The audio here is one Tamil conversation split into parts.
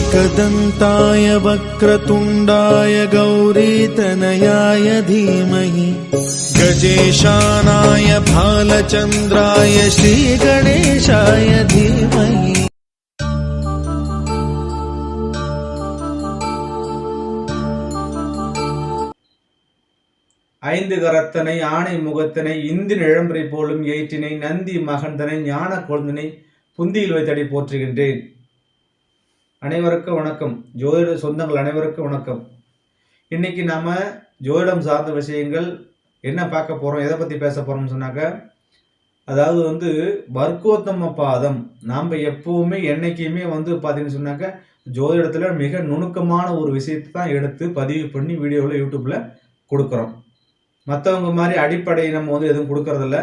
एकदन्ताय वक्रतुण्डाय गौरीतनयाय धीमहि गजेशानाय भालचन्द्राय श्रीगणेशाय धीमहि। ஐந்து கரத்தனை ஆணை முகத்தனை இந்தின் இளம்பரை போலும் ஏற்றினை நந்தி மகந்தனை ஞான கொழுந்தனை புந்தியில் வைத்தடி போற்றுகின்றேன். அனைவருக்கும் வணக்கம். ஜோதிட சொந்தங்கள் அனைவருக்கும் வணக்கம். இன்னைக்கு நாம ஜோதிடம் சார்ந்த விஷயங்கள் என்ன பார்க்க போறோம், எதை பத்தி பேச போறோம்னு சொன்னாக்க, அதாவது வர்க்கோத்தம பாதம். நாம் எப்பவுமே என்னைக்குமே பார்த்தீங்கன்னு சொன்னாக்க ஜோதிடத்துல மிக நுணுக்கமான ஒரு விஷயத்தை தான் எடுத்து பதிவு பண்ணி வீடியோவில் யூடியூப்ல கொடுக்குறோம். மற்றவங்க மாதிரி அடிப்படை நம்ம எதுவும் கொடுக்கறதில்ல.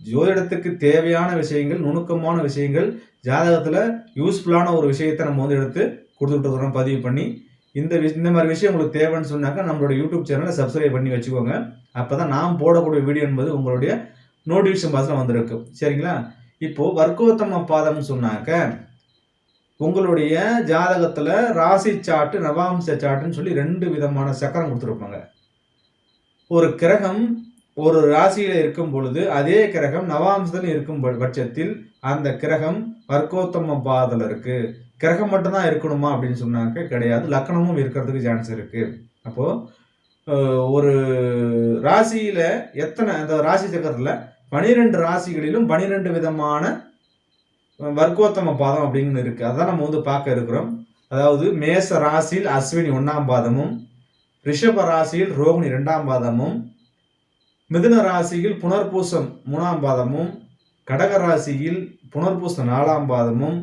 ஜோதிடத்துக்கு தேவையான விஷயங்கள், நுணுக்கமான விஷயங்கள், ஜாதகத்தில் யூஸ்ஃபுல்லான ஒரு விஷயத்தை நம்ம எடுத்து கொடுத்துட்டு இருக்கிறோம் பதிவு பண்ணி. இந்த மாதிரி விஷயம் உங்களுக்கு தேவைன்னு சொன்னாக்கா நம்மளோட யூடியூப் சேனலை சப்ஸ்கிரைப் பண்ணி வச்சுக்கோங்க. அப்போ தான் நாம் போடக்கூடிய வீடியோ என்பது உங்களுடைய நோட்டிஃபிகேஷன் பாக்ஸில் வந்திருக்கு. சரிங்களா? இப்போது வர்க்கோத்தம பாதம்னு சொன்னாக்க உங்களுடைய ஜாதகத்தில் ராசி சாட்டு, நவாம்ச சாட்டுன்னு சொல்லி 2 விதமான சக்கரம் கொடுத்துருப்பாங்க. ஒரு கிரகம் ஒரு ராசியில இருக்கும் பொழுது அதே கிரகம் நவாம்சத்தில் இருக்கும் பட்சத்தில் அந்த கிரகம் வர்க்கோத்தம பாதத்தில் இருக்கு. கிரகம் மட்டும்தான் இருக்கணுமா அப்படின்னு சொன்னாக்க கிடையாது, லக்னமும் இருக்கிறதுக்கு சான்ஸ் இருக்கு. அப்போ ஒரு ராசியில அந்த ராசி சக்கரத்துல 12 ராசிகளிலும் 12 விதமான வர்க்கோத்தம பாதம் அப்படின்னு இருக்கு. அதான் நம்ம பார்க்க இருக்கிறோம். அதாவது மேச ராசியில் அஸ்வினி 1ஆம் பாதமும், ரிஷப ராசியில் ரோகிணி 2ஆம் பாதமும், மிதுன ராசியில் புனர்பூசம் 3ஆம் பாதமும், கடக ராசியில் புனர்பூசம் 4ஆம் பாதமும்,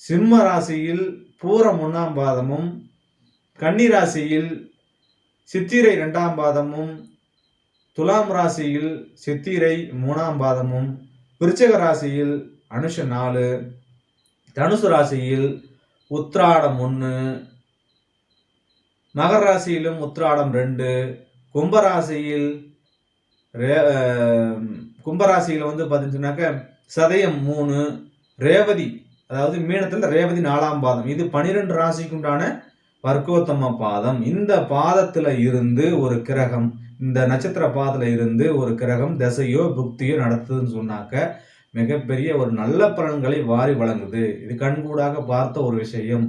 சிம்ம ராசியில் பூரம் 1ஆம் பாதமும், கன்னி ராசியில் சித்திரை 2ஆம் பாதமும், துலாம் ராசியில் சித்திரை 3ஆம் பாதமும், விருச்சிக ராசியில் அனுஷம் 4, தனுசு ராசியில் உத்திராடம் 1, மகர ராசியிலும் உத்திராடம் 2, கும்பராசியில் பார்த்தீங்கன்னாக்க சதயம் 3, ரேவதி, அதாவது மீனத்தில் ரேவதி 4ஆம் பாதம். இது 12 ராசிக்கு உண்டான வர்க்கோத்தம பாதம். இந்த பாதத்துல இருந்து ஒரு கிரகம், இந்த நட்சத்திர பாதத்துல இருந்து ஒரு கிரகம் தசையோ புக்தியோ நடத்துதுன்னு சொன்னாக்க மிகப்பெரிய ஒரு நல்ல பலன்களை வாரி வழங்குது. இது கண்கூடாக பார்த்த ஒரு விஷயம்.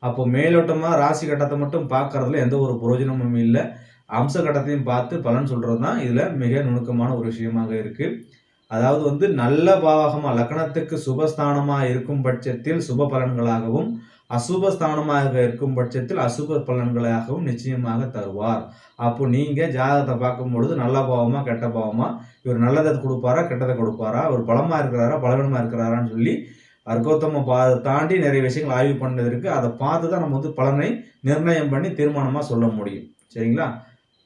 அப்போ மேலோட்டமாக ராசி கட்டத்தை மட்டும் பார்க்கறதுல எந்த ஒரு பிரயோஜனமும் இல்லை. அம்ச கட்டத்தையும் பார்த்து பலன் சொல்றது தான் இதில் மிக நுணுக்கமான ஒரு விஷயமாக இருக்கு. அதாவது நல்ல பாவகமாக லக்னத்துக்கு சுபஸ்தானமாக இருக்கும் பட்சத்தில் சுப பலன்களாகவும், அசுபஸ்தானமாக இருக்கும் பட்சத்தில் அசுப பலன்களாகவும் நிச்சயமாக தருவார். அப்போ நீங்கள் ஜாதகத்தை பார்க்கும் பொழுது நல்ல பாவமா கெட்ட பாவமா, இவர் நல்லதை கொடுப்பாரா கெட்டதை கொடுப்பாரா, ஒரு பலமாக இருக்கிறாரா பலவீனமாக இருக்கிறாரான்னு சொல்லி வர்க்கோத்தம பாதத்தை தாண்டி நிறைய விஷயங்கள் ஆய்வு பண்ணது இருக்கு. அதை பார்த்து தான் நம்ம பலனை நிர்ணயம் பண்ணி தீர்மானமாக சொல்ல முடியும். சரிங்களா?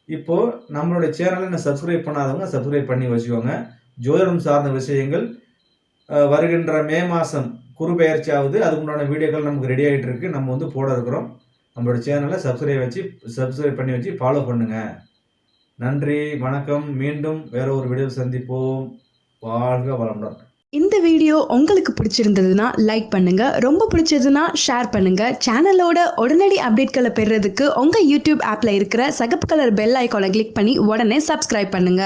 இப்போ நம்மளுடைய சேனலை சப்ஸ்கிரைப் பண்ணாதவங்க சப்ஸ்கிரைப் பண்ணி வச்சுக்கோங்க. ஜோதிடம் சார்ந்த விஷயங்கள் வருகின்ற மே மாதம் குரு பெயர்ச்சி ஆகுது, அதுக்குண்டான வீடியோக்கள் நமக்கு ரெடி ஆகிட்டு இருக்கு. நம்ம போட இருக்கிறோம். நம்மளோட சேனலை சப்ஸ்கிரைப் பண்ணி வச்சு ஃபாலோ பண்ணுங்க. நன்றி, வணக்கம். மீண்டும் வேற ஒரு வீடியோ சந்திப்போம். வாழ்க வளமுடன். இந்த வீடியோ உங்களுக்கு பிடிச்சிருந்ததுன்னா லைக் பண்ணுங்க, ரொம்ப பிடிச்சதுன்னா ஷேர் பண்ணுங்க. சேனலோட உடனடி அப்டேட்களை பெறுறதுக்கு உங்க யூடியூப் ஆப்ல இருக்கிற சகப்பு கலர் பெல் ஐகானை கிளிக் பண்ணி உடனே சப்ஸ்கிரைப் பண்ணுங்க.